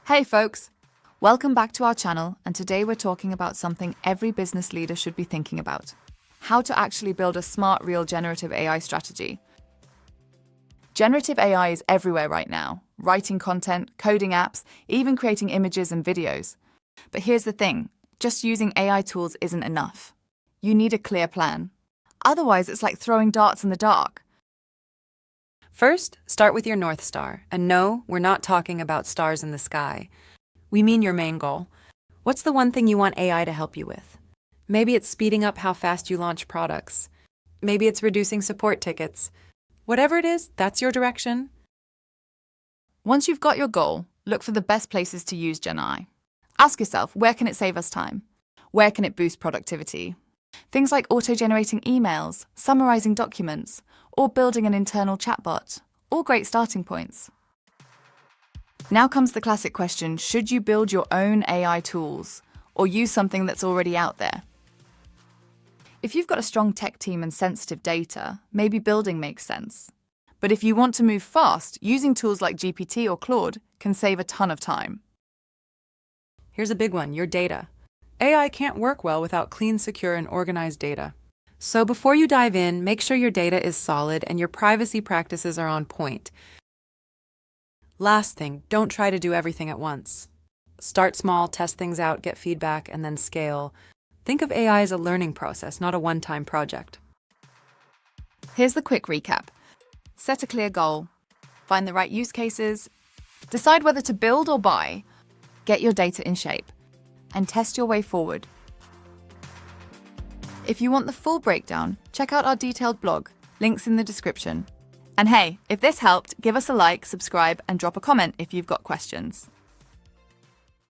Hey folks! Welcome back to our channel, and today we're talking about something every business leader should be thinking about: how to actually build a smart, real generative AI strategy. Generative AI is everywhere right now, writing content, coding apps, even creating images and videos. But here's the thing, just using AI tools isn't enough. You need a clear plan. Otherwise, it's like throwing darts in the dark. First, start with your North Star. And no, we're not talking about stars in the sky. We mean your main goal. What's the one thing you want AI to help you with? Maybe it's speeding up how fast you launch products. Maybe it's reducing support tickets. Whatever it is, that's your direction. Once you've got your goal, look for the best places to use GenAI. Ask yourself, where can it save us time? Where can it boost productivity? Things like auto-generating emails, summarizing documents, or building an internal chatbot, all great starting points. Now comes the classic question, should you build your own AI tools or use something that's already out there? If you've got a strong tech team and sensitive data, maybe building makes sense. But if you want to move fast, using tools like GPT or Claude can save a ton of time. Here's a big one, your data. AI can't work well without clean, secure, and organized data. So before you dive in, make sure your data is solid and your privacy practices are on point. Last thing, don't try to do everything at once. Start small, test things out, get feedback, and then scale. Think of AI as a learning process, not a one-time project. Here's the quick recap. Set a clear goal. Find the right use cases. Decide whether to build or buy. Get your data in shape. And test your way forward. If you want the full breakdown, check out our detailed blog, links in the description. And hey, if this helped, give us a like, subscribe, and drop a comment if you've got questions.